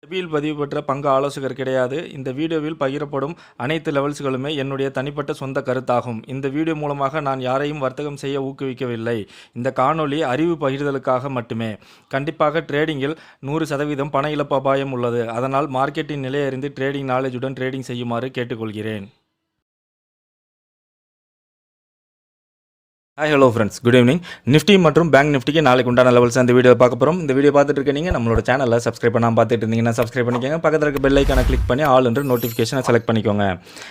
செபியில் பதிவு பெற்ற பங்கு ஆலோசகர் கிடையாது. இந்த வீடியோவில் பகிரப்படும் அனைத்து லெவல்ஸ்களுமே என்னுடைய தனிப்பட்ட சொந்த கருத்தாகும். இந்த வீடியோ மூலமாக நான் யாரையும் வர்த்தகம் செய்ய ஊக்குவிக்கவில்லை. இந்த காணொளி அறிவு பகிர்தலுக்காக மட்டுமே. கண்டிப்பாக ட்ரேடிங்கில் 100% பண இழப்பு அபாயம் உள்ளது. அதனால் மார்க்கெட்டின் நிலை அறிந்து ட்ரேடிங் நாலேஜுடன் ட்ரேடிங் செய்யுமாறு கேட்டுக்கொள்கிறேன். Hi hello friends, good evening. Nifty மற்றும் பேங்க் நிஃப்டிக்கு நாளைக்கு உண்டான லெவல்ஸ் அந்த வீடியோ பார்க்க போகிறோம். இந்த வீடியோ பார்த்துட்டு இருக்க நீங்கள் நம்மளோட சேனலில் சப்ஸ்கிரைப் பண்ணாமல் பார்த்துட்டு இருந்தீங்கன்னா சப்ஸ்கிரைப் பண்ணிக்கோங்க. பக்கத்தில் இருக்க பெல் ஐக்கானை கிளிக் பண்ணி ஆல் என்று நோட்டிஃபிகேஷனை செலக்ட் பண்ணிக்கோங்க.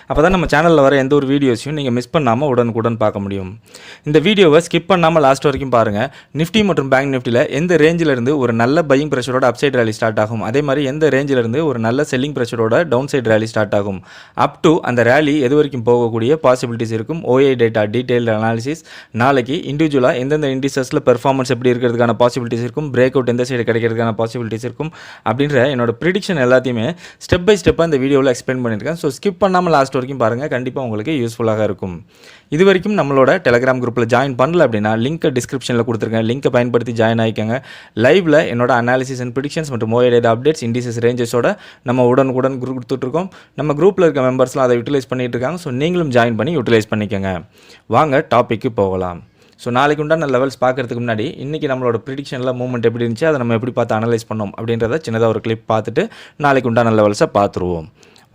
அப்போ தான் நம்ம சேனலில் வர எந்த ஒரு வீடியோஸையும் நீங்கள் மிஸ் பண்ணாமல் உடனுக்குடன் பார்க்க முடியும். இந்த வீடியோவை ஸ்கிப் பண்ணாமல் லாஸ்ட் வரைக்கும் பாருங்கள். நிஃப்டி மற்றும் பேங்க் நிஃப்டியில் எந்த ரேஞ்சிலிருந்து ஒரு நல்ல பையிங் ப்ரெஷரோட அப்சைட் ரேலி ஸ்டார்ட் ஆகும், அதே மாதிரி எந்த ரேஞ்சிலிருந்து ஒரு நல்ல செல்லிங் ப்ரெஷரோட டவுன் சைட் ரேலி ஸ்டார்ட் ஆகும், அப் டு அந்த ரேலி எது வரைக்கும் போகக்கூடிய பாசிபிலிட்டிஸ் இருக்கும். ஓஏ டேட்டா டீட்டெயில் அனாலிசிஸ் நாளைக்கு இண்டிவிஜுவலாக எந்தெந்த இண்டிசஸில் பெர்ஃபார்மன்ஸ் எப்படி இருக்கிறதுக்கான பாசிபிலிட்டிஸ் இருக்கும், பிரேக் அவுட் எந்த சைடு கிடைக்கிறதுக்கான பாசிபிலிட்டிஸ் இருக்கும் அப்படின்ற என்னோட ப்ரிடிக்ஷன் எல்லாத்தையுமே ஸ்டெப் பை ஸ்டெப்பாக இந்த வீடியோவில் எக்ஸ்பிளைன் பண்ணியிருக்கேன். ஸோ ஸ்கிப் பண்ணாமல் லாஸ்ட் வரைக்கும் பாருங்கள், கண்டிப்பாக உங்களுக்கு யூஸ்ஃபுல்லாக இருக்கும். இது வரைக்கும் நம்மளோட டெலிகிராம் குரூப்பில் ஜாயின் பண்ணல அப்படின்னா லிங்க்கை டிஸ்கிரிப்ஷனில் கொடுத்துருக்கேன். லிங்க்கை பயன்படுத்தி ஜாயின் ஆகிக்கோங்க. லைவில் என்னோட அனாலிசிஸ் அண்ட் ப்ரிடிக்ஷன்ஸ் மற்றும் ஓஏ டேட்டா அப்டேட்ஸ் இண்டிசஸ் ரேஞ்சஸோட நம்ம உடனுக்குடன் கொடுத்துட்ருக்கோம். நம்ம குரூப்பில் இருக்க மெம்பர்ஸ்லாம் அதை யூட்டிலைஸ் பண்ணிகிட்டு இருக்காங்க. ஸோ நீங்களும் ஜாயின் பண்ணி யூட்டிலைஸ் பண்ணிக்கோங்க. வாங்க டாப்பிக்கு போகலாம். ஸோ நாளைக்கு உண்டான லெவல்ஸ் பார்க்குறதுக்கு முன்னாடி இன்றைக்கி நம்மளோட ப்ரிடிக்ஷனில் மூவ்மெண்ட் எப்படி இருந்துச்சு, அதை நம்ம எப்படி பார்த்து அனலைஸ் பண்ணோம் அப்படின்றத சின்னதாக ஒரு கிளிப் பார்த்துட்டு நாளைக்கு உண்டான லெவல்ஸை பார்த்துருவோம்.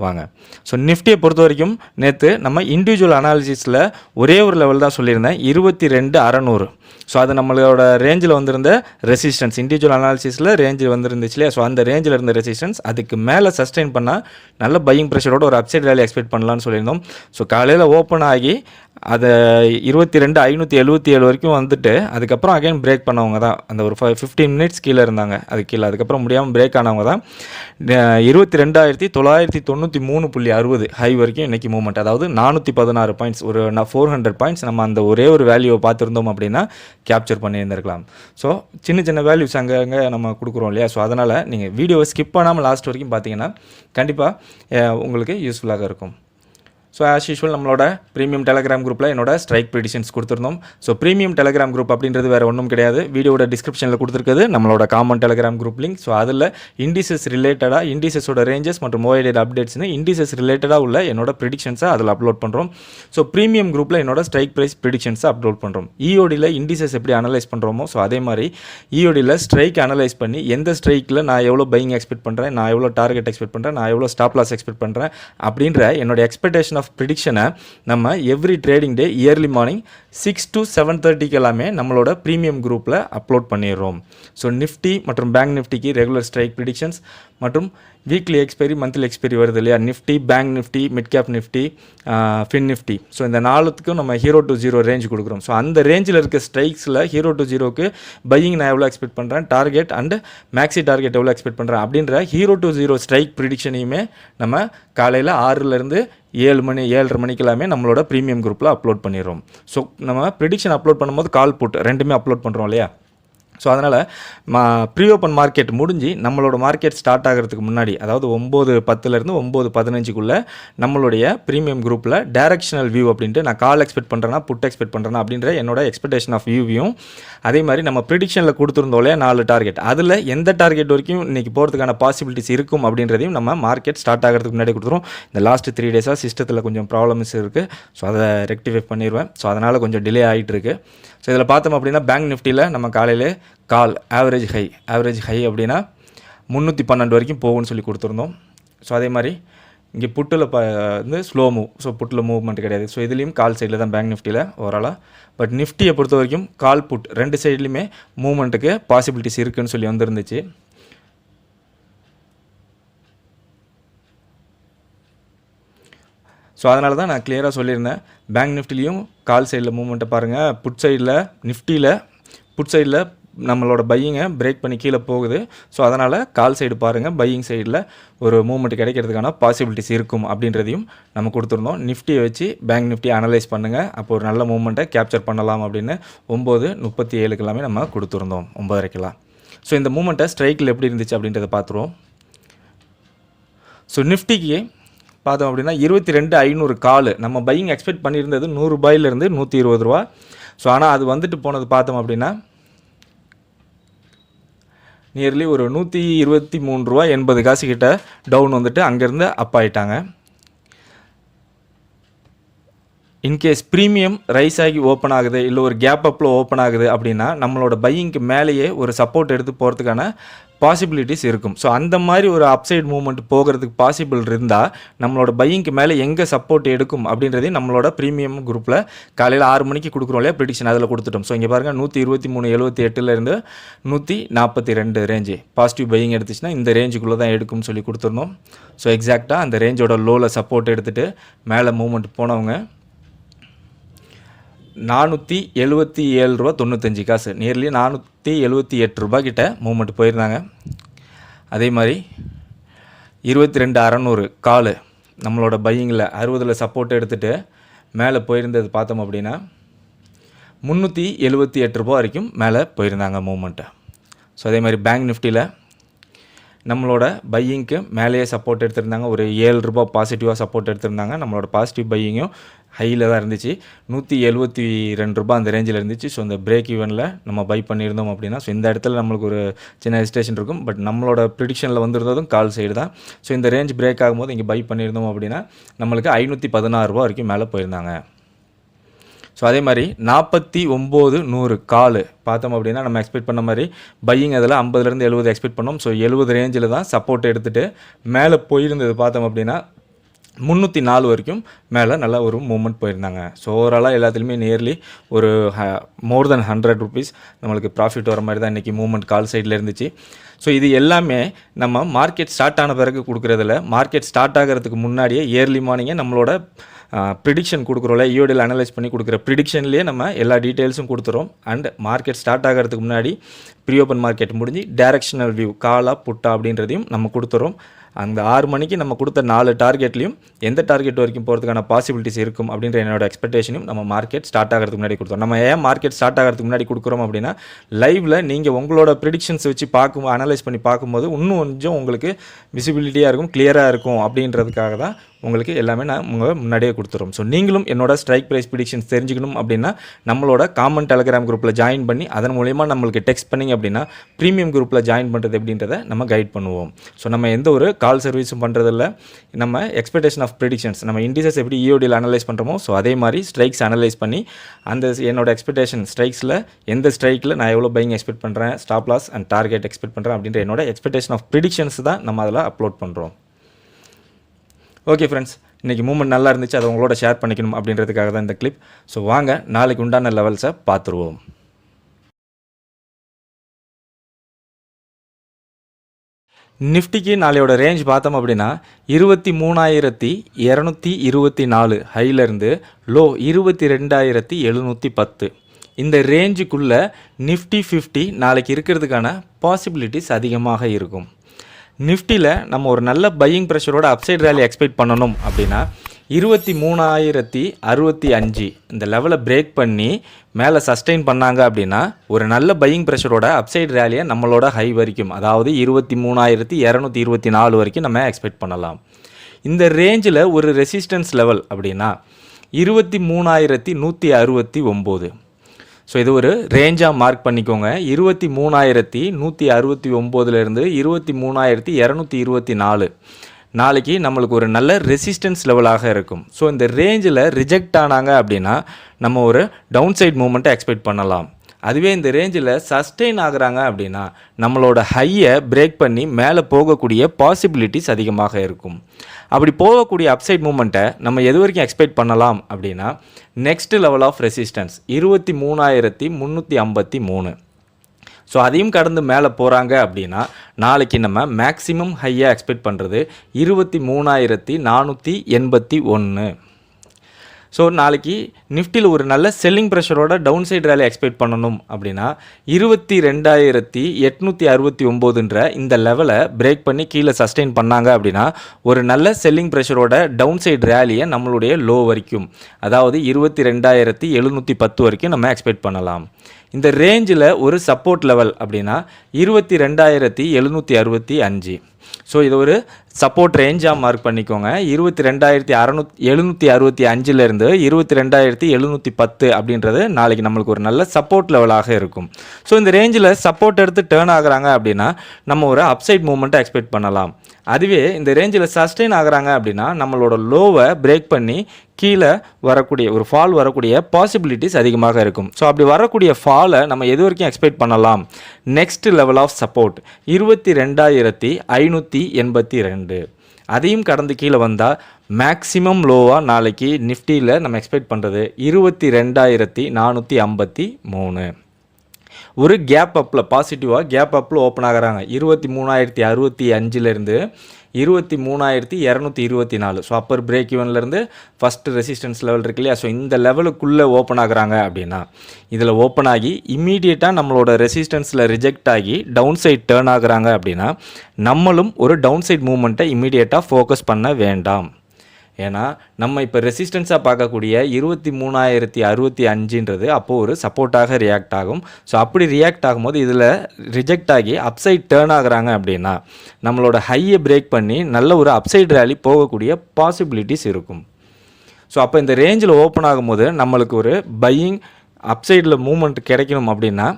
வாங்க. ஸோ நிஃப்டியை பொறுத்த வரைக்கும் நேற்று நம்ம இண்டிவிஜுவல் அனாலிசிஸில் ஒரே ஒரு லெவல் தான் சொல்லியிருந்தேன், 22,600. ஸோ அது நம்மளோட ரேஞ்சில் வந்திருந்த ரெசிஸ்டன்ஸ், இண்டிவிஜுவல் அனாலிசிஸில் ரேஞ்சு வந்துருந்துச்சு இல்லையா. ஸோ அந்த ரேஞ்சில் இருந்த ரெசிஸ்டன்ஸ் அதுக்கு மேலே சஸ்டெயின் பண்ணால் நல்ல பையிங் ப்ரெஷரோட ஒரு அப்சைட் ரேலி எக்ஸ்பெக்ட் பண்ணலான்னு சொல்லியிருந்தோம். ஸோ காலையில் ஓப்பன் ஆகி அதை 22,577 வரைக்கும் வந்துட்டு அதுக்கப்புறம் அகைன் பிரேக் பண்ணவங்க தான் அந்த ஒரு 15 மினிட்ஸ் கீழே இருந்தாங்க. அது கீழே அதுக்கப்புறம் முடியாமல் பிரேக் ஆனவங்க தான் 22,993.60 ஹை வரைக்கும் இன்றைக்கி மூவ்மெண்ட். அதாவது 416 பாயிண்ட்ஸ், ஒரு 400 பாயிண்ட்ஸ் நம்ம அந்த ஒரே ஒரு வேல்யூவை பார்த்துருந்தோம் அப்படின்னா கேப்சர் பண்ணியிருந்திருக்கலாம். ஸோ சின்ன சின்ன வேல்யூஸ் அங்கே நம்ம கொடுக்குறோம் இல்லையா. ஸோ அதனால் நீங்கள் வீடியோவை ஸ்கிப் பண்ணாமல் லாஸ்ட் வரைக்கும் பார்த்தீங்கன்னா கண்டிப்பாக உங்களுக்கு யூஸ்ஃபுல்லாக இருக்கும். ஸோ ஆஸ் யூஷுவல் நம்மளோட ப்ரீமியம் டெலிகிராம் குரூப்பில் என்னோட ஸ்ட்ரைக் ப்ரிடிஷன்ஸ் கொடுத்துருந்தோம். ஸோ ப்ரீமியம் டெலிகிராம் குரூப் அப்படின்றது வேறு ஒன்றும் கிடையாது. வீடியோட டிஸ்கிரிப்ஷனில் கொடுத்துருக்குது நம்மளோட common Telegram group link. So அதில் இண்டிசஸ் ரிலேட்டடாக இண்டிசஸோட ரேஞ்சஸ் மற்றும் ஓஏடேட் அப்டேட்ஸ்னு இண்டிசஸ் ரிலேட்டடாக உள்ள என்னோட ப்ரிடிக்ஷன்ஸை அதில் அப்லோட் பண்ணுறோம். ஸோ ப்ரீமியம் குரூப்பில் என்னோட ஸ்ட்ரைக் ப்ரைஸ் ப்ரிடிக்ஷன்ஸை அப்லோட் பண்ணுறோம். இஓடியில் இண்டிசஸ் எப்படி அனலைஸ் பண்ணுறோமோ ஸோ அதே மாதிரி இஓடியில் ஸ்ட்ரைக் அனலைஸ் பண்ணி எந்த ஸ்ட்ரைக்கில் நான் எவ்வளோ பையிங் எக்ஸ்பெக்ட் பண்ணுறேன், நான் எவ்வளோ டார்கெட் எக்ஸ்பெக்ட் பண்ணுறேன், நான் எவ்வளோ ஸ்டாப் லாஸ் எக்ஸ்பெக்ட் பண்ணுறேன் அப்படின்ற என்னோட எக்ஸ்பெக்டேஷன் ஆஃப் ப்ரிடிக்ஷனை நம்ம every trading day early morning 6 to 7:30 எல்லாமே நம்மளோட ப்ரீமியம் குரூப்பில் அப்லோட் பண்ணிடுறோம். ஸோ நிஃப்டி மற்றும் பேங்க் நிஃப்டிக்கு ரெகுலர் ஸ்ட்ரைக் ப்ரிடிக்ஷன்ஸ் மற்றும் வீக்லி எக்ஸ்பைரி மந்த்லி எக்ஸ்பைரி வருது இல்லையா. Nifty, bank Nifty, mid cap Nifty, fin Nifty. So இந்த நாலுத்துக்கும் நம்ம 0 to 0 ரேஞ்ச் கொடுக்குறோம். ஸோ அந்த ரேஞ்சில் இருக்க ஸ்ட்ரைக்ஸில் 0 to 0க்கு பையிங் நான் எவ்வளோ எக்ஸ்பெக்ட் பண்ணுறேன், டார்கெட் அண்ட் மேக்ஸி டார்கெட் எவ்வளோ எக்ஸ்பெக்ட் பண்ணுறேன் அப்படின்ற 0 to 0 ஸ்ட்ரைக் ப்ரிடிக்ஷனையுமே நம்ம காலையில் 6லேருந்து 7 மணி 7:30 மணிக்கு எல்லாமே நம்மளோட ப்ரீமியம் குரூப்பில் அப்லோட் பண்ணிடுறோம். ஸோ நம்ம ப்ரிடிக்ஷன் அப்லோட் பண்ணும்போது கால் புட் ரெண்டுமே அப்லோட் பண்ணுறோம் இல்லையா. ஸோ அதனால் ப்ரீ ஓப்பன் மார்க்கெட் முடிஞ்சு நம்மளோட மார்க்கெட் ஸ்டார்ட் ஆகிறதுக்கு முன்னாடி, அதாவது 9:10 9:15 நம்மளுடைய ப்ரீமியம் குரூப்பில் டைரக்ஷனல் வியூ அப்படின்ட்டு நான் கால் எக்ஸ்பெக்ட் பண்ணுறேன்னா புட் எக்ஸ்பெக்ட் பண்ணுறேன்னா அப்படின்ற என்னோட எக்ஸ்பெக்டேஷன் ஆஃப் வியூவையும் அதே மாதிரி நம்ம ப்ரிடிக்ஷனில் கொடுத்துருந்தோம் இல்லையா 4 டார்கெட், அதில் எந்த டார்கெட் வரைக்கும் இன்றைக்கி போகிறதுக்கான பாசிபிலிட்டிஸ் இருக்கும் அப்படின்றதையும் நம்ம மார்க்கெட் ஸ்டார்ட் ஆகிறதுக்கு முன்னாடி கொடுத்துரும். இந்த லாஸ்ட் 3 டேஸாக சிஸ்டத்தில் கொஞ்சம் ப்ராப்ளம்ஸ் இருக்குது. ஸோ அதை ரெக்டிஃபை பண்ணிடுவேன். ஸோ அதனால் கொஞ்சம் டிலே ஆகிட்டு இருக்குது. ஸோ இதில் பார்த்தோம் அப்படின்னா பேங்க் நிஃப்டியில் நம்ம காலையில் கால் ஆவரேஜ் ஹை அப்படின்னா 312 வரைக்கும் போகும்னு சொல்லி கொடுத்துருந்தோம். ஸோ அதே மாதிரி இங்கே புட்டில் வந்து ஸ்லோ மூவ், ஸோ புட்டில் மூவ்மெண்ட் கிடையாது. ஸோ இதுலேயும் கால் சைடில் தான் பேங்க் நிஃப்டியில் ஓவராலாக. பட் நிஃப்டியை பொறுத்த வரைக்கும் கால் புட் ரெண்டு சைட்லேயுமே மூவ்மெண்ட்டுக்கு பாசிபிலிட்டிஸ் இருக்குதுன்னு சொல்லி வந்துருந்துச்சு. ஸோ அதனால தான் நான் கிளியராக சொல்லியிருந்தேன், பேங்க் நிஃப்டிலையும் கால் சைடில் மூவ்மெண்ட்டை பாருங்கள். புட் சைடில் நிஃப்டியில் புட் சைடில் நம்மளோட பையிங்கை பிரேக் பண்ணி கீழே போகுது. ஸோ அதனால் கால் சைடு பாருங்கள், பையிங் சைடில் ஒரு மூவ்மெண்ட் கிடைக்கிறதுக்கான பாசிபிலிட்டிஸ் இருக்கும் அப்படின்றதையும் நம்ம கொடுத்துருந்தோம். நிஃப்டியை வச்சு பேங்க் நிஃப்டியை அனலைஸ் பண்ணுங்கள், அப்போ ஒரு நல்ல மூவ்மெண்ட்டை கேப்சர் பண்ணலாம் அப்படின்னு 9:37 எல்லாமே நம்ம கொடுத்துருந்தோம், 9:30. ஸோ இந்த மூவ்மெண்ட்டை ஸ்ட்ரைக்கில் எப்படி இருந்துச்சு அப்படின்றத பார்த்துருவோம். ஸோ நிஃப்டிக்கு பார்த்தோம் அப்படின்னா 22,500 கால் நம்ம பையிங் எக்ஸ்பெக்ட் பண்ணியிருந்தது 100 ரூபாயிலிருந்து 120 ரூபா. ஸோ ஆனால் அது வந்துட்டு போனது பார்த்தோம் அப்படின்னா நியர்லி ஒரு $123.80 கிட்ட டவுன் வந்துட்டு அங்கேருந்து அப் ஆகிட்டாங்க. இன்கேஸ் ப்ரீமியம் ரைஸ் ஆகி ஓப்பன் ஆகுது, இல்லை ஒரு கேப் அப்பில் ஓப்பன் ஆகுது அப்படின்னா நம்மளோட பையிங்க்கு மேலேயே ஒரு சப்போர்ட் எடுத்து போகிறதுக்கான பாசிபிலிட்டிஸ் இருக்கும். ஸோ அந்த மாதிரி ஒரு அப்சைட் மூவ்மெண்ட் போகிறதுக்கு பாசிபிள் இருந்தால் நம்மளோட பையிங்க்கு மேலே எங்கே சப்போர்ட் எடுக்கும் அப்படின்றதையும் நம்மளோட ப்ரீமியம் குரூப்பில் காலையில் 6 மணிக்கு கொடுக்குறோம் இல்லையா, ப்ரிடிக்ஷன் அதில் கொடுத்துட்டோம். ஸோ இங்கே பாருங்கள் 123.78 142 ரேஞ்சு பாசிட்டிவ் பையிங் எடுத்துச்சுன்னா இந்த ரேஞ்சுக்குள்ளே தான் எடுக்கும்னு சொல்லி கொடுத்துருந்தோம். ஸோ எக்ஸாக்டாக அந்த ரேஞ்சோட லோவில் சப்போர்ட் எடுத்துகிட்டு மேலே மூவ்மெண்ட் போனவங்க $477.95 நியர்லி $478 கிட்ட மூவ்மெண்ட் போயிருந்தாங்க. அதே மாதிரி 22,600 கால் நம்மளோட பையிங்கில் 60 சப்போர்ட் எடுத்துகிட்டு மேலே போயிருந்தது பார்த்தோம் அப்படின்னா $378 வரைக்கும் மேலே போயிருந்தாங்க மூவ்மெண்ட்டு. ஸோ அதே மாதிரி பேங்க் நிஃப்டியில் நம்மளோட பையிங்க்கு மேலேயே சப்போர்ட் எடுத்திருந்தாங்க, ஒரு $7 பாசிட்டிவாக சப்போர்ட் எடுத்திருந்தாங்க. நம்மளோட பாசிட்டிவ் பையிங்கும் ஹையில் தான் இருந்துச்சு, $172 அந்த ரேஞ்சில் இருந்துச்சு. ஸோ இந்த பிரேக் ஈவனில் நம்ம பை பண்ணியிருந்தோம் அப்படின்னா ஸோ இந்த இடத்துல நம்மளுக்கு ஒரு சின்ன ஹெசிடேஷன் இருக்கும். பட் நம்மளோட ப்ரிடிக்ஷனில் வந்திருந்ததும் கால் சைடு தான். ஸோ இந்த ரேஞ்ச் பிரேக் ஆகும்போது இங்கே பை பண்ணியிருந்தோம் அப்படின்னா நம்மளுக்கு $516 வரைக்கும் மேலே போயிருந்தாங்க. ஸோ அதே மாதிரி 49,100 கால் பார்த்தோம் அப்படின்னா நம்ம எக்ஸ்பெக்ட் பண்ண மாதிரி பையிங் அதில் 50லேருந்து 70 எக்ஸ்பெக்ட் பண்ணோம். ஸோ 70 ரேஞ்சில் தான் சப்போர்ட் எடுத்துகிட்டு மேலே போயிருந்தது பார்த்தோம் அப்படின்னா 304 வரைக்கும் மேலே நல்லா ஒரு மூவ்மெண்ட் போயிருந்தாங்க. ஸோ ஓவராலாக எல்லாத்துலேயுமே நியர்லி ஒரு மோர் தென் $100 நம்மளுக்கு ப்ராஃபிட் வர மாதிரி தான் இன்றைக்கி மூவ்மெண்ட் கால் சைடில் இருந்துச்சு. ஸோ இது எல்லாமே நம்ம மார்க்கெட் ஸ்டார்ட் ஆன பிறகு கொடுக்குறதில்ல, மார்க்கெட் ஸ்டார்ட் ஆகிறதுக்கு முன்னாடியே இயர்லி மார்னிங்கே நம்மளோட ப்ரிடிக்ஷன் கொடுக்குறோம்ல, ஈஓடியில் அனலைஸ் பண்ணி கொடுக்குற ப்ரிடிக்ஷன்லேயே நம்ம எல்லா டீட்டெயில்ஸும் கொடுத்துறோம். அண்ட் மார்க்கெட் ஸ்டார்ட் ஆகிறதுக்கு முன்னாடி ப்ரீ ஓப்பன் மார்க்கெட் முடிஞ்சு டைரக்ஷனல் வியூ காலா புட்டா அப்படின்றதையும் நம்ம கொடுத்துறோம். அந்த 6 மணிக்கு நம்ம கொடுத்த 4 டார்கெட்லையும் எந்த டார்கெட் வரைக்கும் போகிறதுக்கான பாசிபிலிட்டிஸ் இருக்கும் அப்படின்ற என்னோட எக்ஸ்பெக்டேஷனையும் நம்ம மார்க்கெட் ஸ்டார்ட் ஆகிறதுக்கு முன்னாடி கொடுத்தோம். நம்ம ஏன் மார்க்கெட் ஸ்டார்ட் ஆகிறதுக்கு முன்னாடி கொடுக்குறோம் அப்படின்னா லைவில் நீங்கள் உங்களோட ப்ரிடிக்ஷன்ஸ் வச்சு அனலைஸ் பண்ணி பார்க்கும்போது இன்னும் கொஞ்சம் உங்களுக்கு விசிபிலிட்டியாக இருக்கும், கிளியராக இருக்கும் அப்படின்றதுக்காக தான் உங்களுக்கு எல்லாமே நான் முன்னாடியே கொடுத்துறோம். ஸோ நீங்களும் என்னோட ஸ்ட்ரைக் ப்ரைஸ் ப்ரிடிக்ஷன்ஸ் தெரிஞ்சுக்கணும் அப்படின்னா நம்மளோட காமன் டெலகிராம் குரூப்பில் ஜாயின் பண்ணி அதன் மூலயமா நம்மளுக்கு டெக்ஸ்ட் பண்ணிங்க அப்படின்னா ப்ரீமியம் குரூப்பில் ஜாயின் பண்ணுறது எப்படின்றத நம்ம கைட் பண்ணுவோம். ஸோ நம்ம எந்த ஒரு கால் சர்வீஸும் பண்ணுறதில்ல, நம்ம எக்ஸ்பெக்டேஷன் ஆஃப் ப்ரிடிக்ஷன்ஸ் நம்ம இண்டிசஸ் எப்படி ஈஓடியில் அனலைஸ் பண்ணுறோமோ ஸோ அதே மாதிரி ஸ்ட்ரைக்ஸ் அனலைஸ் பண்ணி அந்த என்னோட எக்ஸ்பெக்டேஷன் ஸ்ட்ரைக்ஸில் எந்த ஸ்ட்ரைக்கில் நான் எவ்வளோ பையிங் எக்ஸ்பெக்ட் பண்ணுறேன், stop loss and target expect பண்ணுறேன் அப்படின்ற என்னோட எக்ஸ்பெக்டேஷன் ஆஃப் ப்ரிடிக்ஷன்ஸ் தான் நம்ம அதில் அப்லோட் பண்ணுறோம். ஓகே ஃப்ரெண்ட்ஸ், இன்றைக்கி மூவ்மெண்ட் நல்லா இருந்துச்சு, அதை உங்களோட ஷேர் பண்ணிக்கணும் அப்படின்றதுக்காக தான் இந்த கிளிப். ஸோ வாங்க நாளைக்கு உண்டான லெவல்ஸை பார்த்துருவோம். நிஃப்டிக்கு நாளையோட ரேஞ்ச் பார்த்தோம் அப்படின்னா 23,224 ஹையிலேருந்து லோ 22,710 இந்த ரேஞ்சுக்குள்ளே நிஃப்டி 50 நாளைக்கு இருக்கிறதுக்கான பாசிபிலிட்டிஸ் அதிகமாக இருக்கும். நிஃப்டியில் நம்ம ஒரு நல்ல பையிங் ப்ரெஷரோட அப்சைட் ரேலி எக்ஸ்பெக்ட் பண்ணணும் அப்படின்னா 23,065 இந்த லெவலை பிரேக் பண்ணி மேலே சஸ்டெயின் பண்ணாங்க அப்படின்னா ஒரு நல்ல பையிங் ப்ரெஷரோட அப்சைட் ரேலியை நம்மளோட ஹை வரைக்கும் அதாவது 23,224 வரைக்கும் நம்ம எக்ஸ்பெக்ட் பண்ணலாம். இந்த ரேஞ்சில் ஒரு ரெசிஸ்டன்ஸ் லெவல் அப்படின்னா 23,169. ஸோ இது ஒரு ரேஞ்சாக மார்க் பண்ணிக்கோங்க. 23,169லேருந்து 23,224 நாளைக்கு நம்மளுக்கு ஒரு நல்ல ரெசிஸ்டன்ஸ் லெவலாக இருக்கும். ஸோ இந்த ரேஞ்சில் ரிஜெக்ட் ஆனாங்க அப்படின்னா நம்ம ஒரு டவுன் சைட் மூமெண்ட்டை எக்ஸ்பெக்ட் பண்ணலாம். அதுவே இந்த ரேஞ்சில் சஸ்டெயின் ஆகுறாங்க அப்படின்னா நம்மளோட ஹையை பிரேக் பண்ணி மேலே போகக்கூடிய பாசிபிலிட்டிஸ் அதிகமாக இருக்கும். அப்படி போகக்கூடிய அப்சைட் மூமெண்ட்டை நம்ம எது வரைக்கும் எக்ஸ்பெக்ட் பண்ணலாம் அப்படின்னா next level of resistance 23,353. So அதையும் கடந்து மேலே போகிறாங்க அப்படின்னா நாளைக்கு நம்ம மேக்ஸிமம் ஹையாக எக்ஸ்பெக்ட் பண்ணுறது 23,481. ஸோ நாளைக்கு நிஃப்டியில் ஒரு நல்ல செல்லிங் ப்ரெஷரோட டவுன் சைட் ரேலி எக்ஸ்பெக்ட் பண்ணணும் அப்படின்னா 22,869 இந்த லெவலை பிரேக் பண்ணி கீழே சஸ்டெயின் பண்ணாங்க அப்படின்னா ஒரு நல்ல செல்லிங் ப்ரெஷரோட டவுன் சைட் ரேலியை நம்மளுடைய லோ வரைக்கும் அதாவது 22,710 வரைக்கும் நம்ம எக்ஸ்பெக்ட் பண்ணலாம். இந்த ரேஞ்சில் ஒரு சப்போர்ட் லெவல் அப்படின்னா 22,765. ஸோ இது ஒரு சப்போர்ட் ரேஞ்சாக மார்க் பண்ணிக்கோங்க. 22,765லேருந்து 22,710 அப்படின்றது நாளைக்கு நம்மளுக்கு ஒரு நல்ல சப்போர்ட் லெவலாக இருக்கும். ஸோ இந்த ரேஞ்சில் சப்போர்ட் எடுத்து டேர்ன் ஆகுறாங்க அப்படின்னா நம்ம ஒரு அப்சைட் மூவ்மெண்ட்டை எக்ஸ்பெக்ட் பண்ணலாம். அதுவே இந்த ரேஞ்சில் சஸ்டெயின் ஆகுறாங்க அப்படின்னா நம்மளோட லோவை பிரேக் பண்ணி கீழே வரக்கூடிய ஒரு ஃபால் வரக்கூடிய பாசிபிலிட்டிஸ் அதிகமாக இருக்கும். ஸோ அப்படி வரக்கூடிய ஃபாலை நம்ம எது வரைக்கும் எக்ஸ்பெக்ட் பண்ணலாம்? Next level of support 22,582. அதையும் கடந்து கீழே வந்தால் மேக்ஸிமம் லோவாக நாளைக்கு நிஃப்டியில் நம்ம எக்ஸ்பெக்ட் பண்ணுறது 22,453. ஒரு கேப் அப்பில் பாசிட்டிவாக கேப் அப்பில் ஓப்பன் ஆகிறாங்க. 23,065லேருந்து 23,224. ஸோ அப்பர் பிரேக் ஈவன்லேருந்து ஃபஸ்ட்டு ரெசிஸ்டன்ஸ் லெவல் இருக்கு இல்லையா? ஸோ இந்த லெவலுக்குள்ளே ஓப்பன் ஆகுறாங்க அப்படின்னா இதில் ஓப்பன் ஆகி இம்மீடியட்டாக நம்மளோட ரெசிஸ்டன்ஸில் ரிஜெக்ட் ஆகி டவுன் சைட் டேர்ன் ஆகுறாங்க அப்படின்னா நம்மளும் ஒரு டவுன் சைட் மூவ்மெண்ட்டை இம்மீடியட்டாக ஃபோக்கஸ் பண்ண வேண்டாம். ஏன்னா நம்ம இப்போ ரெசிஸ்டன்ஸாக பார்க்கக்கூடிய 23,065ன்றது அப்போது ஒரு சப்போர்ட்டாக ரியாக்ட் ஆகும். ஸோ அப்படி ரியாக்ட் ஆகும்போது இதில் ரிஜெக்ட் ஆகி அப்சைட் டேர்ன் ஆகுறாங்க அப்படின்னா நம்மளோட ஹையை பிரேக் பண்ணி நல்ல ஒரு அப்சைட் ரேலி போகக்கூடிய பாசிபிலிட்டிஸ் இருக்கும். ஸோ அப்போ இந்த ரேஞ்சில் ஓப்பன் ஆகும்போது நம்மளுக்கு ஒரு பையிங் அப்சைடில் மூவ்மெண்ட் கிடைக்கணும் அப்படின்னா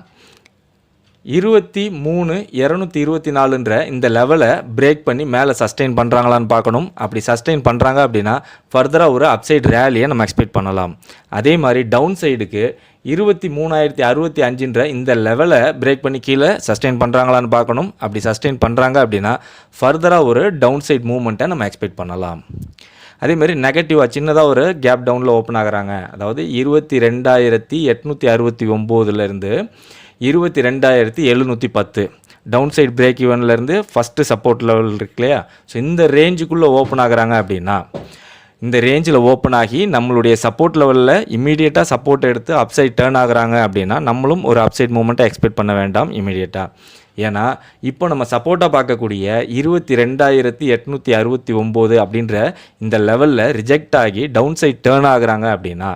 23,224ன்ற இந்த லெவலை பிரேக் பண்ணி மேலே சஸ்டெயின் பண்ணுறாங்களான்னு பார்க்கணும். அப்படி சஸ்டெயின் பண்ணுறாங்க அப்படின்னா ஃபர்தராக ஒரு அப்சைட் ரேலியை நம்ம எக்ஸ்பெக்ட் பண்ணலாம். அதே மாதிரி டவுன் சைடுக்கு 23,065ன்ற இந்த லெவலை பிரேக் பண்ணி கீழே சஸ்டெயின் பண்ணுறாங்களான்னு பார்க்கணும். அப்படி சஸ்டெயின் பண்ணுறாங்க அப்படின்னா ஃபர்தராக ஒரு டவுன் சைட் மூவ்மெண்ட்டை நம்ம எக்ஸ்பெக்ட் பண்ணலாம். அதேமாதிரி நெகட்டிவாக சின்னதாக ஒரு கேப் டவுனில் ஓப்பன் ஆகுறாங்க. அதாவது 22,869லேருந்து 22,710 டவுன் சைட் பிரேக் ஈவன்லேருந்து ஃபஸ்ட்டு சப்போர்ட் லெவல் இருக்கு இல்லையா? ஸோ இந்த ரேஞ்சுக்குள்ளே ஓப்பன் ஆகுறாங்க அப்படின்னா இந்த ரேஞ்சில் ஓப்பன் ஆகி நம்மளுடைய சப்போர்ட் லெவலில் இம்மீடியட்டாக சப்போர்ட் எடுத்து அப்சைட் டேர்ன் ஆகுறாங்க அப்படின்னா நம்மளும் ஒரு அப்சைட் மூவ்மெண்ட்டை எக்ஸ்பெக்ட் பண்ண வேண்டாம் இம்மீடியட்டாக. ஏன்னா இப்போ நம்ம சப்போர்ட்டாக பார்க்கக்கூடிய 22,869 அப்படின்ற இந்த லெவலில் ரிஜெக்ட் ஆகி டவுன் சைட் டேர்ன் ஆகுறாங்க அப்படின்னா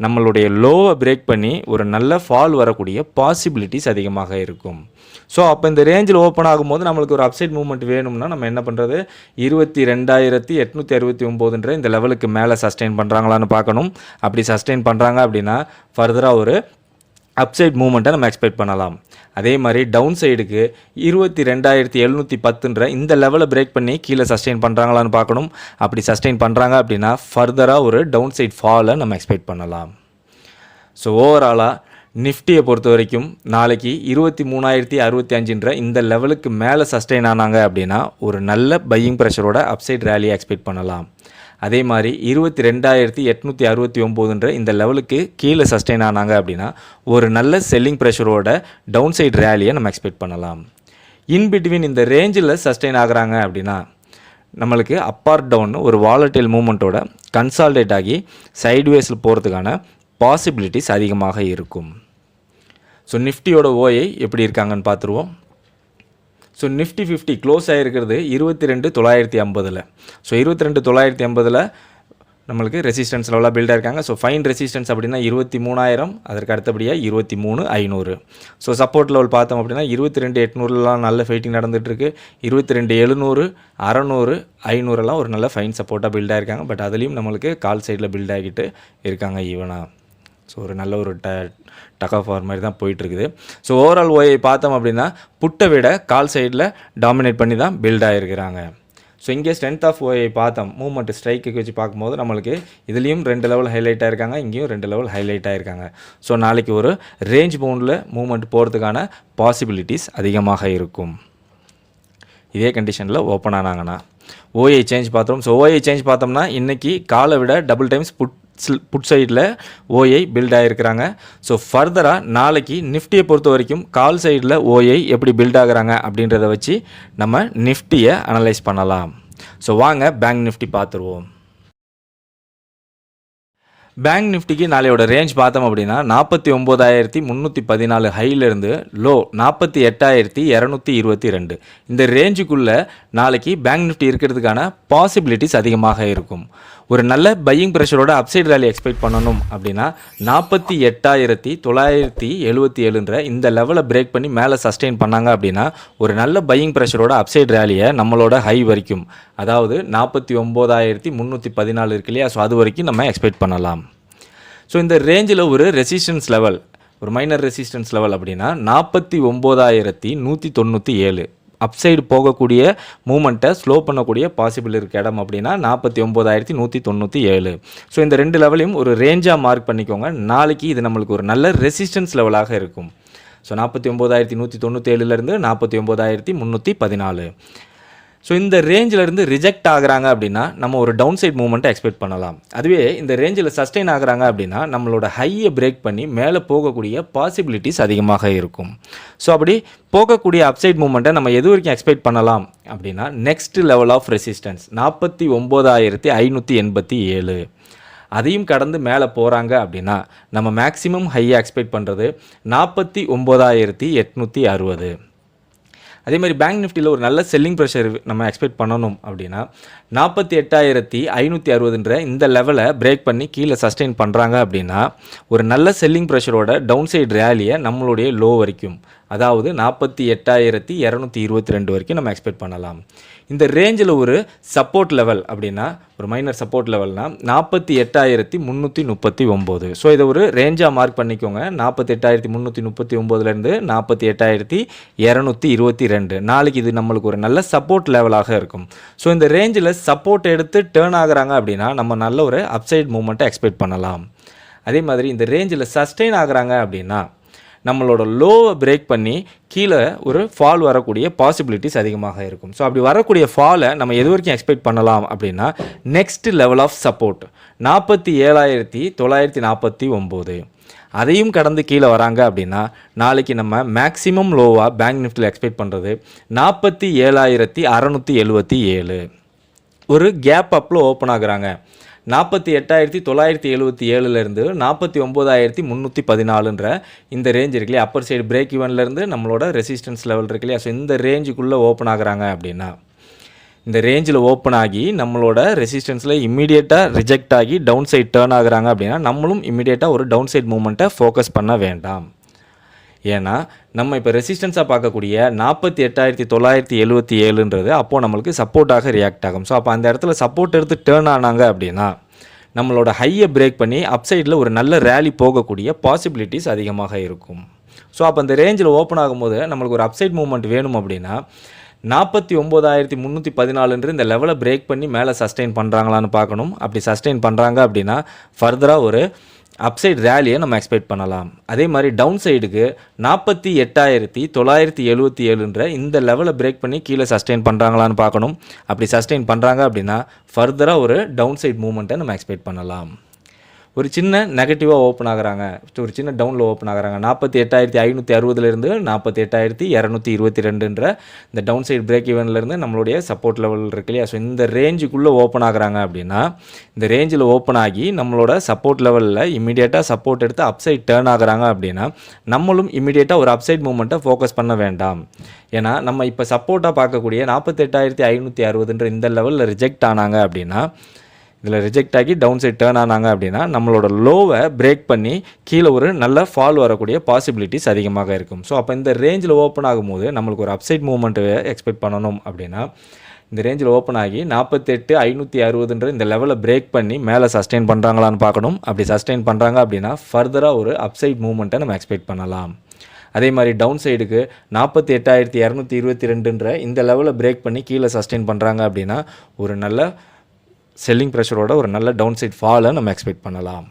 நம்மளுடைய லோவை பிரேக் பண்ணி ஒரு நல்ல ஃபால் வரக்கூடிய பாசிபிலிட்டிஸ் அதிகமாக இருக்கும். ஸோ அப்போ இந்த ரேஞ்சில் ஓப்பன் ஆகும்போது நம்மளுக்கு ஒரு அப்சைட் மூவ்மெண்ட் வேணும்னா நம்ம என்ன பண்ணுறது? 22,869ன்ற இந்த லெவலுக்கு மேலே சஸ்டெயின் பண்ணுறாங்களான்னு பார்க்கணும். அப்படி சஸ்டெயின் பண்ணுறாங்க அப்படின்னா ஃபர்தராக ஒரு அப்சைட் மூவ்மெண்ட்டை நம்ம எக்ஸ்பெக்ட் பண்ணலாம். அதே மாதிரி டவுன் சைடுக்கு 22,710ன்ற இந்த லெவலை பிரேக் பண்ணி கீழே சஸ்டெயின் பண்ணுறாங்களான்னு பார்க்கணும். அப்படி சஸ்டெயின் பண்ணுறாங்க அப்படின்னா ஃபர்தராக ஒரு டவுன் சைட் ஃபாலை நம்ம எக்ஸ்பெக்ட் பண்ணலாம். ஸோ ஓவராலாக நிஃப்டியை பொறுத்த வரைக்கும் நாளைக்கு 23,065ன்ற இந்த லெவலுக்கு மேலே சஸ்டெயின் ஆனாங்க அப்படின்னா ஒரு நல்ல பையிங் ப்ரெஷரோட அப்சைட் ரேலியை எக்ஸ்பெக்ட் பண்ணலாம். அதே மாதிரி 22,869ன்ற இந்த லெவலுக்கு கீழே சஸ்டெயின் ஆனாங்க அப்படின்னா ஒரு நல்ல செல்லிங் ப்ரெஷரோட டவுன் சைட் ரேலியை நம்ம எக்ஸ்பெக்ட் பண்ணலாம். இன்பிட்வீன் இந்த ரேஞ்சில் சஸ்டெயின் ஆகுறாங்க அப்படின்னா நம்மளுக்கு அப்பார் டவுன் ஒரு வாலட்டைல் மூவ்மெண்ட்டோட கன்சால்டேட் ஆகி சைட்வேஸில் போகிறதுக்கான பாசிபிலிட்டிஸ் அதிகமாக இருக்கும். ஸோ நிஃப்டியோட ஓஐ எப்படி இருக்காங்கன்னு பார்த்துருவோம். ஸோ நிஃப்டி 50 க்ளோஸ் ஆகிருக்கிறது 22,950. ஸோ 22,950 நம்மளுக்கு ரெசிஸ்டன்ஸ் லெவலாக பில்டாக இருக்காங்க. ஸோ ஃபைன் ரெசிஸ்டன்ஸ் அப்படின்னா 23,000, அதற்கு அடுத்தபடியாக 23,500. ஸோ சப்போர்ட் லெவல் பார்த்தோம் அப்படின்னா 22,800லாம் நல்ல ஃபைட்டிங் நடந்துகிட்ருக்கு. 22,700, 600, 500லாம் ஒரு நல்ல ஃபைன் சப்போர்ட்டாக பில்டாக இருக்காங்க. பட் அதுலேயும் நம்மளுக்கு கால் சைடில் பில்ட் ஆகிட்டு இருக்காங்க ஈவனாக. ஸோ ஒரு நல்ல ஒரு டக் ஆஃப் ஆர் மாதிரி தான் போயிட்டுருக்குது. ஸோ ஓவரால் ஓஐ பார்த்தோம் அப்படின்னா புட்டை விட கால் சைடில் டாமினேட் பண்ணி தான் பில்ட் ஆகிருக்கிறாங்க. ஸோ இங்கே ஸ்ட்ரென்த் ஆஃப் ஓஐ பார்த்தோம் மூவ்மெண்ட் ஸ்ட்ரைக்கு வச்சு பார்க்கும்போது நம்மளுக்கு இதுலேயும் 2 லெவல் ஹைலைட் ஆகிருக்காங்க, இங்கேயும் 2 லெவல் ஹைலைட் ஆகிருக்காங்க. ஸோ நாளைக்கு ஒரு ரேஞ்ச் பவுண்டில் மூவ்மெண்ட் போகிறதுக்கான பாசிபிலிட்டிஸ் அதிகமாக இருக்கும். இதே கண்டிஷனில் ஓப்பன் ஆனாங்கன்னா ஓஐ சேஞ்ச் பார்த்தோம். ஸோ ஓஐ சேஞ்ச் பார்த்தோம்னா இன்றைக்கி காலை விட டபுள் டைம்ஸ் புட் சைடில் ஓஐ பில்ட் ஆகிருக்கிறாங்க. ஸோ ஃபர்தராக நாளைக்கு நிஃப்டியை பொறுத்த வரைக்கும் கால் சைடில் ஓஐ எப்படி பில்ட் ஆகுறாங்க அப்படின்றத வச்சு நம்ம நிஃப்டியை அனலைஸ் பண்ணலாம். ஸோ வாங்க பேங்க் நிஃப்டி பார்த்துருவோம். பேங்க் நிஃப்டிக்கு நாளையோட ரேஞ்ச் பார்த்தோம் அப்படின்னா 49,314 ஹையிலேருந்து லோ 48,222 இந்த ரேஞ்சுக்குள்ளே நாளைக்கு பேங்க் நிஃப்டி இருக்கிறதுக்கான பாசிபிலிட்டிஸ் அதிகமாக இருக்கும். ஒரு நல்ல பையிங் ப்ரெஷரோட அப்சைட் ரேலி எக்ஸ்பெக்ட் பண்ணணும் அப்படின்னா 48,977ன்ற இந்த லெவலை பிரேக் பண்ணி மேலே சஸ்டெயின் பண்ணாங்க அப்படின்னா ஒரு நல்ல பையிங் ப்ரெஷரோட அப்சைட் ரேலியை நம்மளோட ஹை வரைக்கும், அதாவது 49,314 இருக்கு இல்லையா, ஸோ அது வரைக்கும் நம்ம எக்ஸ்பெக்ட் பண்ணலாம். ஸோ இந்த ரேஞ்சில் ஒரு ரெசிஸ்டன்ஸ் லெவல், ஒரு மைனர் ரெசிஸ்டன்ஸ் லெவல் அப்படின்னா 49,197 அப்சைடு போகக்கூடிய மூமெண்ட்டை ஸ்லோ பண்ணக்கூடிய பாசிபிள் இருக்க இடம் அப்படின்னா 49,197. ஸோ இந்த ரெண்டு லெவலையும் ஒரு ரேஞ்சாக மார்க் பண்ணிக்கோங்க. நாளைக்கு இது நம்மளுக்கு ஒரு நல்ல ரெசிஸ்டன்ஸ் லெவலாக இருக்கும். ஸோ 49,197லேருந்து 49,314. ஸோ இந்த ரேஞ்சிலேருந்து ரிஜெக்ட் ஆகுறாங்க அப்படின்னா நம்ம ஒரு டவுன் சைட் மூவ்மெண்ட்டை எக்ஸ்பெக்ட் பண்ணலாம். அதுவே இந்த ரேஞ்சில் சஸ்டெயின் ஆகுறாங்க அப்படின்னா நம்மளோட ஹையை பிரேக் பண்ணி மேலே போகக்கூடிய பாசிபிலிட்டிஸ் அதிகமாக இருக்கும். ஸோ அப்படி போகக்கூடிய அப்சைட் மூவ்மெண்ட்டை நம்ம எது வரைக்கும் எக்ஸ்பெக்ட் பண்ணலாம் அப்படின்னா நெக்ஸ்ட் லெவல் ஆஃப் ரெசிஸ்டன்ஸ் 49,587. அதையும் கடந்து மேலே போகிறாங்க அப்படின்னா நம்ம மேக்ஸிமம் ஹையை எக்ஸ்பெக்ட் பண்ணுறது 49,860. அதே மாதிரி பேங்க் நிஃப்டியில் ஒரு நல்ல செல்லிங் ப்ரெஷர் நம்ம எக்ஸ்பெக்ட் பண்ணணும் அப்படின்னா 48,560ன்ற இந்த லெவலை பிரேக் பண்ணி கீழே சஸ்டெயின் பண்ணுறாங்க அப்படின்னா ஒரு நல்ல செல்லிங் ப்ரெஷரோட டவுன் சைடு ரேலியை நம்மளுடைய லோ வரைக்கும், அதாவது 48,222 வரைக்கும் நம்ம எக்ஸ்பெக்ட் பண்ணலாம். இந்த ரேஞ்சில் ஒரு சப்போர்ட் லெவல் அப்படின்னா ஒரு மைனர் சப்போர்ட் லெவல்னா 48,339. ஸோ இதை ஒரு ரேஞ்சாக மார்க் பண்ணிக்கோங்க. 48,339லேருந்து 48,222. நாளைக்கு இது நம்மளுக்கு ஒரு நல்ல சப்போர்ட் லெவலாக இருக்கும். ஸோ இந்த ரேஞ்சில் சப்போர்ட் எடுத்து டேர்ன் ஆகுறாங்க அப்படின்னா நம்ம நல்ல ஒரு அப்சைட் மூவ்மெண்ட்டை எக்ஸ்பெக்ட் பண்ணலாம். அதே மாதிரி இந்த ரேஞ்சில் சஸ்டெயின் ஆகுறாங்க அப்படின்னா நம்மளோட லோவை பிரேக் பண்ணி கீழே ஒரு ஃபால் வரக்கூடிய பாசிபிலிட்டிஸ் அதிகமாக இருக்கும். ஸோ அப்படி வரக்கூடிய ஃபாலை நம்ம எது வரைக்கும் எக்ஸ்பெக்ட் பண்ணலாம் அப்படின்னா நெக்ஸ்ட் லெவல் ஆஃப் சப்போர்ட் 47,949. அதையும் கடந்து கீழே வராங்க அப்படின்னா நாளைக்கு நம்ம மேக்ஸிமம் லோவாக பேங்க் நிஃப்டியில் எக்ஸ்பெக்ட் பண்ணுறது 47,677. ஒரு கேப் அப்பில் ஓப்பன் ஆகுறாங்க. 48,977லேருந்து 49,314ன்ற இந்த ரேஞ்ச் இருக்கு இல்லையா, அப்பர் சைடு பிரேக் ஈவன்லேருந்து நம்மளோட ரெசிஸ்டன்ஸ் லெவல் இருக்கு இல்லையா, ஸோ இந்த ரேஞ்சுக்குள்ளே ஓப்பன் ஆகுறாங்க அப்படின்னா இந்த ரேஞ்சில் ஓப்பன் ஆகி நம்மளோட ரெசிஸ்டன்ஸில் இம்மீடியட்டாக ரிஜெக்ட் ஆகி டவுன் சைட் டேர்ன் ஆகுறாங்க அப்படின்னா நம்மளும் இம்மீடியட்டாக ஒரு டவுன் சைட் மூவ்மெண்ட்டை ஃபோக்கஸ் பண்ண வேண்டாம். ஏன்னா நம்ம இப்போ ரெசிஸ்டன்ஸாக பார்க்கக்கூடிய 48,977ன்றது அப்போது நம்மளுக்கு சப்போர்ட்டாக ரியாக்ட் ஆகும். ஸோ அப்போ அந்த இடத்துல சப்போர்ட் எடுத்து டேர்ன் ஆனாங்க அப்படின்னா நம்மளோட ஹையை பிரேக் பண்ணி அப்சைடில் ஒரு நல்ல ரேலி போகக்கூடிய பாசிபிலிட்டிஸ் அதிகமாக இருக்கும். ஸோ அப்போ அந்த ரேஞ்சில் ஓப்பன் ஆகும்போது நம்மளுக்கு ஒரு அப்சைட் மூவ்மெண்ட் வேணும் அப்படின்னா 49,314ன்ற இந்த லெவலை பிரேக் பண்ணி மேலே சஸ்டெயின் பண்ணுறாங்களான்னு பார்க்கணும். அப்படி சஸ்டெயின் பண்ணுறாங்க அப்படின்னா ஃபர்தராக ஒரு அப்சைட் ரேலியை நம்ம எக்ஸ்பெக்ட் பண்ணலாம். அதே மாதிரி டவுன் சைடுக்கு 48,977ன்ற இந்த லெவலை பிரேக் பண்ணி கீழே சஸ்டெயின் பண்ணுறாங்களான்னு பார்க்கணும். அப்படி சஸ்டெயின் பண்ணுறாங்க அப்படின்னா ஃபர்தராக ஒரு டவுன் சைட் மூவ்மெண்ட்டை நம்ம எக்ஸ்பெக்ட் பண்ணலாம். ஒரு சின்ன நெகட்டிவாக ஓப்பன் ஆகுறாங்க, ஒரு சின்ன டவுனில் ஓப்பன் ஆகுறாங்க. 48,560லேருந்து 48,222ன்ற இந்த டவுன் சைடு பிரேக் ஈவன்லேருந்து நம்மளுடைய சப்போர்ட் லெவல் இருக்கு இல்லையா, ஸோ இந்த ரேஞ்சுக்குள்ளே ஓப்பன் ஆகுறாங்க அப்படின்னா இந்த ரேஞ்சில் ஓப்பன் ஆகி நம்மளோட சப்போர்ட் லெவலில் இமீடியட்டாக சப்போர்ட் எடுத்து அப்சைட் டேர்ன் ஆகுறாங்க அப்படின்னா நம்மளும் இமீடியட்டாக ஒரு அப்சைட் மூவ்மெண்ட்டை ஃபோக்கஸ் பண்ண வேண்டாம். ஏன்னா நம்ம இப்போ சப்போர்ட்டாக பார்க்கக்கூடிய 48,560ன்ற இந்த லெவலில் ரிஜெக்ட் ஆனாங்க அப்படின்னா இதில் ரிஜெக்ட் ஆகி டவுன் சைட் டேர்ன் ஆனாங்க அப்படின்னா நம்மளோட லோவை பிரேக் பண்ணி கீழே ஒரு நல்ல ஃபால் வரக்கூடிய பாசிபிலிட்டிஸ் அதிகமாக இருக்கும். ஸோ அப்போ இந்த ரேஞ்சில் ஓப்பன் ஆகும்போது நம்மளுக்கு ஒரு அப்சைட் மூவ்மெண்ட்டு எக்ஸ்பெக்ட் பண்ணணும் அப்படின்னா இந்த ரேஞ்சில் ஓப்பன் ஆகி 48,560ன்ற இந்த லெவலை பிரேக் பண்ணி மேலே சஸ்டெயின் பண்ணுறாங்களான்னு பார்க்கணும். அப்படி சஸ்டெயின் பண்ணுறாங்க அப்படின்னா ஃபர்தராக ஒரு அப்சைட் மூவ்மெண்ட்டை நம்ம எக்ஸ்பெக்ட் பண்ணலாம். அதே மாதிரி டவுன் சைடுக்கு 48,222ன்ற இந்த லெவலை பிரேக் பண்ணி கீழே சஸ்டெயின் பண்ணுறாங்க அப்படின்னா ஒரு நல்ல செல்லிங் ப்ரெஷரோட ஒரு நல்ல டவுன் சைட் ஃபாலை நம்ம எக்ஸ்பெக்ட் பண்ணலாம்.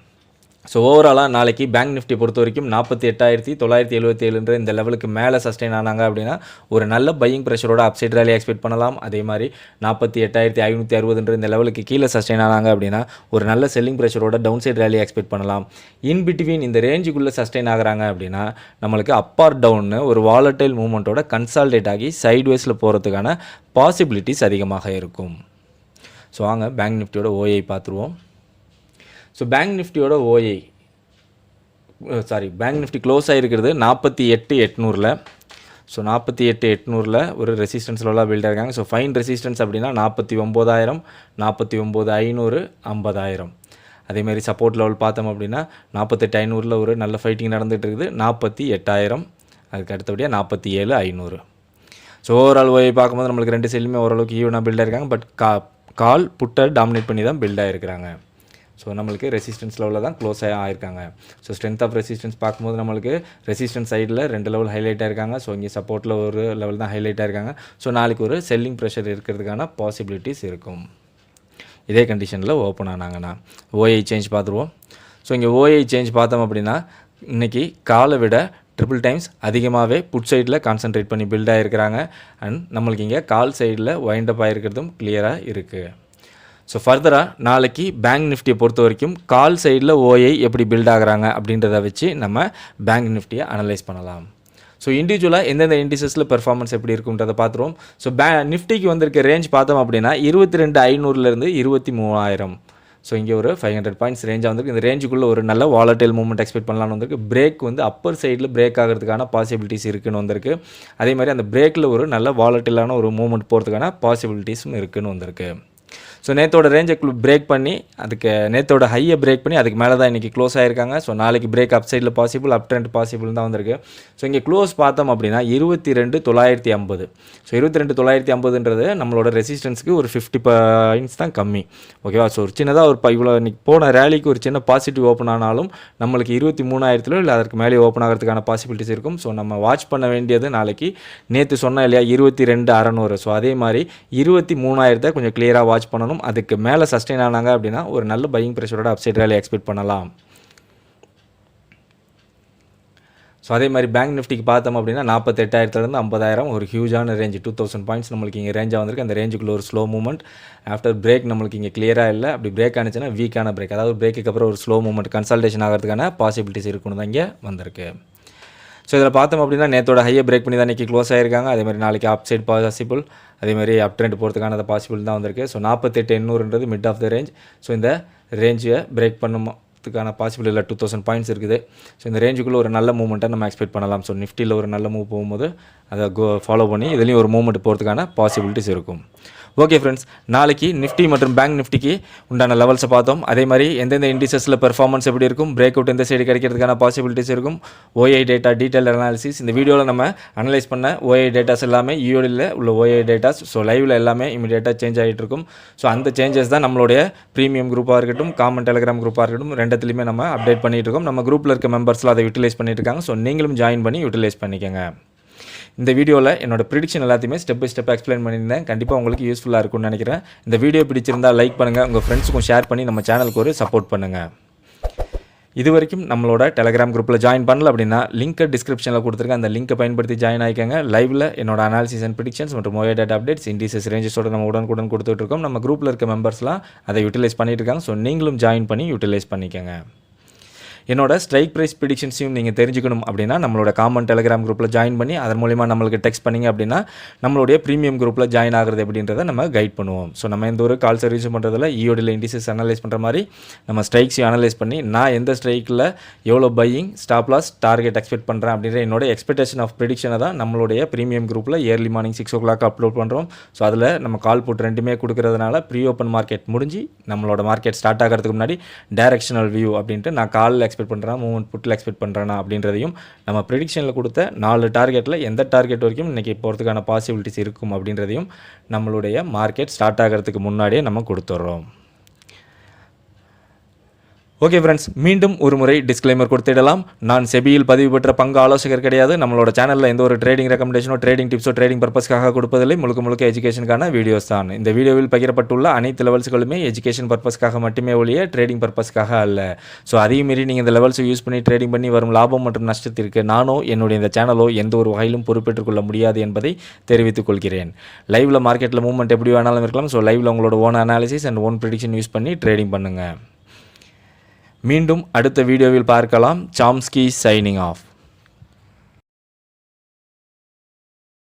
ஸோ ஓவராலாக நாளைக்கு பேங்க் நிஃப்டி பொறுத்த வரைக்கும் 48,977ன்ற இந்த லெவலுக்கு மேலே சஸ்டெயின் ஆனாங்க அப்படின்னா ஒரு நல்ல பையிங் ப்ரெஷரோட அப்சைட் ரேலி எக்ஸ்பெக்ட் பண்ணலாம். அதே மாதிரி 48,560ன்ற இந்த லெவலுக்கு கீழே சஸ்டெயின் ஆனாங்க அப்படின்னா ஒரு நல்ல செல்லிங் ப்ரெஷரோட டவுன் சைட் ரேலி எக்ஸ்பெக்ட் பண்ணலாம். இன் பிட்வீன் இந்த ரேஞ்சுக்குள்ளே சஸ்டெயின் ஆகுறாங்க அப்படின்னா நம்மளுக்கு அப் ஆர் டவுன்னு ஒரு வாலட்டைல் மூவ்மெண்ட்டோட கன்சால்டேட் ஆகி சைட்வேஸில் போகிறதுக்கான பாசிபிலிட்டிஸ் அதிகமாக இருக்கும். ஸோ வாங்க பேங்க் நிஃப்டியோட ஓஐ பார்த்துருவோம். ஸோ பேங்க் நிஃப்டியோட பேங்க் நிஃப்டி க்ளோஸ் ஆகிருக்கிறது 48,800. ஸோ 48,800 ஒரு ரெசிஸ்டன்ஸ் லெவலாக பில்ட் ஆகிருக்காங்க. ஸோ ஃபைன் ரெசிஸ்டன்ஸ் அப்படின்னா 49,000, 49,500, 50,000. அதேமாதிரி சப்போர்ட் லெவல் பார்த்தோம் அப்படின்னா 48,500 ஒரு நல்ல ஃபைட்டிங் நடந்துகிட்டு இருக்குது. 48,000, அதுக்கு அடுத்தபடியாக 47,500. ஸோ ஓவரால் ஓயை பார்க்கும்போது நம்மளுக்கு ரெண்டு சைட்லையுமே ஓரளவுக்கு ஈவனாக பில்ட் ஆகிருக்காங்க. பட் கால் புட்டை டாமினேட் பண்ணி தான் பில்ட் ஆகிருக்கிறாங்க. ஸோ நம்மளுக்கு ரெசிஸ்டன்ஸ் லெவலில் தான் க்ளோஸ் ஆகிருக்காங்க. ஸோ ஸ்ட்ரென்த் ஆஃப் ரெசிஸ்டன்ஸ் பார்க்கும்போது நம்மளுக்கு ரெசிஸ்டன்ஸ் சைடில் 2 லெவல் ஹைலைட் ஆகிருக்காங்க. ஸோ இங்கே சப்போர்ட்டில் ஒரு லெவல் தான் ஹைலைட் ஆகிருக்காங்க. ஸோ நாளைக்கு ஒரு செல்லிங் ப்ரெஷர் இருக்கிறதுக்கான பாசிபிலிட்டிஸ் இருக்கும். இதே கண்டிஷனில் ஓப்பன் ஆனாங்கன்னா ஓஐ சேஞ்ச் பார்த்துருவோம். ஸோ இங்கே ஓஐ சேஞ்ச் பார்த்தோம் அப்படின்னா இன்றைக்கி காலை விட ட்ரிபிள் டைம்ஸ் அதிகமாகவே புட் சைடில் கான்சன்ட்ரேட் பண்ணி பில்ட் ஆகிருக்கிறாங்க. அண்ட் நம்மளுக்கு இங்கே கால் சைடில் வைண்டப் ஆகிருக்கிறதும் கிளியராக இருக்குது. ஸோ ஃபர்தராக நாளைக்கு பேங்க் நிஃப்டியை பொறுத்த வரைக்கும் கால் சைடில் ஓஐ எப்படி பில்ட் ஆகுறாங்க அப்படின்றத வச்சு நம்ம பேங்க் நிஃப்டியை அனலைஸ் பண்ணலாம். ஸோ இண்டிவிஜுவலாக எந்தெந்த இண்டிசஸில் பெர்ஃபார்மன்ஸ் எப்படி இருக்குன்றதை பார்த்துருவோம். ஸோ நிஃப்டிக்கு வந்திருக்க ரேஞ்ச் பார்த்தோம் அப்படின்னா 22,500 23,000. ஸோ இங்கே ஒரு 500 பாயிண்ட்ஸ் ரேஞ்சாக வந்திருக்கு. இந்த ரேஞ்சுக்குள்ளே ஒரு நல்ல வாலட்டைல் மூவ்மெண்ட் எக்ஸ்பெக்ட் பண்ணலான்னு வந்திருக்கு. பிரேக் வந்து அப்பர் சைடில் பிரேக் ஆகிறதுக்கான பாசிபிலிட்டிஸ் இருக்குன்னு வந்திருக்கு. அதே மாதிரி அந்த பிரேக்கில் ஒரு நல்ல வாலட்டைலான ஒரு மூவ்மெண்ட் போகிறதுக்கான பாசிபிலிட்டிஸும் இருக்குன்னு வந்திருக்கு. ஸோ நேற்றோட ரேஞ்சை பிரேக் பண்ணி நேற்றோட ஹையை பிரேக் பண்ணி அதுக்கு மேலே தான் இன்றைக்கி க்ளோஸ் ஆகிருக்காங்க. ஸோ நாளைக்கு பிரேக் அப் சைடில் பாசிபிள், அப் ட்ரெண்ட் பாசிபிள் தான் வந்திருக்கு. ஸோ இங்கே க்ளோஸ் பார்த்தோம் அப்படின்னா 22,950. ஸோ 22,950ன்றது நம்மளோட ரெசிஸ்டன்ஸுக்கு ஒரு 50 பாயிண்ட்ஸ் தான் கம்மி. ஓகேவா? ஸோ ஒரு சின்னதாக ஒரு இவ்வளோ இன்றைக்கி போன ரேலிக்கு ஒரு சின்ன பாசிட்டிவ் ஓப்பன் ஆனாலும் நம்மளுக்கு 23,000 இல்லை அதற்கு மேலே ஓப்பன் ஆகிறதுக்கான பாசிபிலிட்டிஸ் இருக்கும். ஸோ நம்ம வாட்ச் பண்ண வேண்டியது நாளைக்கு நேற்று சொன்ன இல்லையா 22,600. ஸோ அதே மாதிரி 23,000 கொஞ்சம் கிளியராக வாட்ச் பண்ணணும். அதுக்கு மேலே சஸ்டெயின் ஆனாங்க அப்படின்னா ஒரு நல்ல பையிங் ப்ரெஷரோட அப்சைட் ரேலி எக்ஸ்பெக்ட் பண்ணலாம். ஸோ அதே மாதிரி பேங்க் நிஃப்டிக்கு பார்த்தோம் அப்படின்னா 48,000 50,000 ஒரு ஹியூஜான ரேஞ்ச் 2,000 பாயிண்ட்ஸ் நம்மளுக்கு இங்கே ரேஞ்சாக வந்திருக்கு. அந்த ரேஞ்சுக்குள்ள ஒரு ஸ்லோ மூவ்மெண்ட் ஆஃப்டர் பிரேக் நம்மளுக்கு இங்கே கிளியராக இல்லை. அப்படி பிரேக் ஆனிச்சுன்னா வீக்கான பிரேக், அதாவது பிரேக்கு அப்புறம் ஒரு ஸ்லோ மூவ்மெண்ட் கன்சல்டேஷன் ஆகிறதுக்கான பாசிபிலிட்டிஸ் இருக்குன்னு தான் இங்கே வந்திருக்கு. ஸோ இதில் பார்த்தோம் அப்படின்னா நேற்றோட ஹையை பிரேக் பண்ணி தான் இன்றைக்கி க்ளோஸ் ஆகிருக்காங்க. அதேமாதிரி நாளைக்கு அப் சைட் பாசிபிள், அதேமாதிரி அப் ட்ரெண்ட் போகிறதுக்கான பாசிபிள் தான் வந்திருக்கு. ஸோ 48,800ன்றது mid of the range. So இந்த ரேஞ்சை பிரேக் பண்ணுறதுக்கான பாசிபிள் இல்லை 2,000 பாயிண்ட்ஸ் இருக்குது. ஸோ இந்த ரேஞ்சுக்குள்ளே ஒரு நல்ல மூவ்மெண்ட்டை நம்ம எக்ஸ்பெக்ட் பண்ணலாம். ஸோ நிஃப்டியில் ஒரு நல்ல மூவ் போகும்போது அதை ஃபாலோ பண்ணி இதுலேயும் ஒரு மூவ்மெண்ட் போகிறதுக்கான பாசிபிலிட்டிஸ் இருக்கும். ஓகே ஃப்ரெண்ட்ஸ், நாளைக்கு நிஃப்டி மற்றும் பேங்க் நிஃப்டிக்கு உண்டான லெவல்ஸை பார்த்தோம். அதே மாதிரி எந்தெந்த இண்டிசஸில் பெர்ஃபார்மன்ஸ் எப்படி இருக்கும், பிரேக் அவுட் எந்த சைடு கிடைக்கிறதுக்கான பாசிபிலிட்டிஸ் இருக்கும், ஓஐ டேட்டா டீட்டெயில் அனாலிசிஸ். இந்த வீடியோவில் நம்ம அனலைஸ் பண்ண ஓஐ டேட்டாஸ் எல்லாமே யூடியில் உள்ள ஓஐ டேட்டாஸ். ஸோ லைவில் எல்லாமே இமீடியட்டாக சேஞ்ச் ஆகிட்டு இருக்கும். ஸோ அந்த சேஞ்சஸ் தான் நம்மளுடைய ப்ரீமியம் குரூப்பாக இருக்கட்டும், காமன் டெலிகிராம் குரூப்பாக இருக்கட்டும், ரெண்டுத்துலையுமே நம்ம அப்டேட் பண்ணிகிட்டு இருக்கோம். நம்ம குரூப்பில் இருக்க மெம்பர்ஸ்லாம் அதை யூட்டிலைஸ் பண்ணிட்டு இருக்காங்க. ஸோ நீங்களும் ஜாயின் பண்ணி யூட்டிலைஸ் பண்ணிக்கோங்க. இந்த வீடியோவில் என்னோட ப்ரிடிக்ஷன் எல்லாத்தையுமே ஸ்டெப் பை ஸ்டெப் எக்ஸ்பிளைன் பண்ணியிருந்தேன். கண்டிப்பாக உங்களுக்கு யூஸ்ஃபுல்லாக இருக்கும்னு நினைக்கிறேன். இந்த வீடியோ பிடிச்சிருந்தால் லைக் பண்ணுங்கள், உங்கள் ஃப்ரெண்ட்ஸுக்கும் ஷேர் பண்ணி நம்ம சேனலுக்கு ஒரு சப்போர்ட் பண்ணுங்கள். இது வரைக்கும் நம்மளோட டெலிகிராம் குரூப்பில் ஜாயின் பண்ணல அப்படின்னா லிங்க்கை டிஸ்கிரிப்ஷனில் கொடுத்துருக்கேன். அந்த லிங்க்கை பயன்படுத்தி ஜாயின் ஆகிக்கங்க. லைவில் என்னோட அனாலிசிஸ் அண்ட் ப்ரிடிக்ஷன்ஸ் மற்றும் ஓஏ டேட்டா அப்டேட்ஸ், இண்டிசஸ் ரேஞ்சஸோட நம்ம உடனுக்குடன் கொடுத்துட்ருக்கோம். நம்ம குரூப்பில் இருக்க மெம்பர்ஸ்லாம் அதை யூட்டிலைஸ் பண்ணிட்டு இருக்காங்க. ஸோ நீங்களும் ஜாயின் பண்ணி யூட்டிலைஸ் பண்ணிக்கோங்க. என்னோட ஸ்ட்ரைக் ப்ரைஸ் ப்ரிடிக்ஷன்ஸையும் நீங்கள் தெரிஞ்சுக்கணும் அப்படின்னா நம்மளோட காமன் டெலிகிராம் குரூப்பில் ஜாயின் பண்ணி அதன் மூலிமா நம்மளுக்கு டெக்ஸ்ட் பண்ணிங்க அப்படின்னா நம்மளுடைய ப்ரீமியம் குரூப்பில் ஜாயின் ஆகிறது அப்படின்றத நம்ம கைட் பண்ணுவோம். ஸோ நம்ம எந்த ஒரு கால் சர்வீஸும் பண்ணுறதில்ல. இஓடியில் இண்டிசஸ் அனலைஸ் பண்ணுற மாதிரி நம்ம ஸ்ட்ரைக்ஸையும் அனலைஸ் பண்ணி நான் எந்த ஸ்ட்ரைக்கில் எவ்வளோ buying, stop loss, target expect பண்ணுறேன் அப்படின்ற என்னோட எக்ஸ்பெக்டேஷன் ஆஃப் ப்ரிடிக்ஷனை தான் நம்மளுடைய ப்ரீமியம் குரூப்பில் ஏர்லி மார்னிங் 6 o'clock அப்லோட் பண்ணுறோம். ஸோ அதில் நம்ம கால் புட் ரெண்டுமே கொடுக்கறதுனால ப்ரீ ஓப்பன் மார்க்கெட் முடிஞ்சு நம்மளோட மார்க்கெட் ஸ்டார்ட் ஆகிறதுக்கு முன்னாடி டைரக்ஷனல் வியூ அப்படின்ட்டு நான் காலில் எக்ஸ்பெக்ட் பண்ணுறேன், மூவ்மெண்ட் புட்டில் எக்ஸ்பெக்ட் பண்ணுறேன்னா அப்படின்றதையும் நம்ம ப்ரெடிக்ஷனில் கொடுத்த 4 டார்கெட்டில் எந்த டார்கெட் வரைக்கும் இன்றைக்கி போகிறதுக்கான பாசிபிலிட்டிஸ் இருக்கும் அப்படின்றதையும் நம்மளுடைய மார்க்கெட் ஸ்டார்ட் ஆகிறதுக்கு முன்னாடியே நம்ம கொடுத்துட்றோம். ஓகே ஃப்ரெண்ட்ஸ், மீண்டும் ஒரு முறை டிஸ்க்ளைமர் கொடுத்துடலாம். நான் செபியில் பதிவு பெற்ற பங்கு ஆலோசகர் கிடையாது. நம்மளோட சேனலில் எந்த ஒரு ட்ரேடிங் ரெக்கமெண்டேஷனோ, ட்ரேடிங் டிப்ஸோ, ட்ரேடிங் பர்பஸ்க்காக கொடுப்பதில்லை. முழுக்க எஜுகேஷனுக்கான வீடியோஸ் தான். இந்த வீடியோவில் பகிரப்பட்டுள்ள அனைத்து லெவல்ஸ்களுமே எஜுகேஷன் பர்பஸ்க்காக மட்டுமே ஒழிய ட்ரேடிங் பர்பஸ்க்காக அல்ல. ஸோ அதே மீறி நீங்கள் இந்த லெவல்ஸை யூஸ் பண்ணி ட்ரேடிங் பண்ணி வரும் லாபம் மற்றும் நஷ்டத்திற்கு நானோ என்னுடைய இந்த சேனலோ எந்த ஒரு வகையிலும் பொறுப்பேற்றுக் கொள்ள முடியாது என்பதை தெரிவித்துக் கொள்கிறேன். லைவில் மார்க்கெட்டில் மூவ்மெண்ட் எப்படி வேணாலும் இருக்கலாம். ஸோ லைவில் உங்களோட own analysis and own prediction use பண்ணி ட்ரேடிங் பண்ணுங்கள். மீண்டும் அடுத்த வீடியோவில் பார்க்கலாம். Chomsky signing off.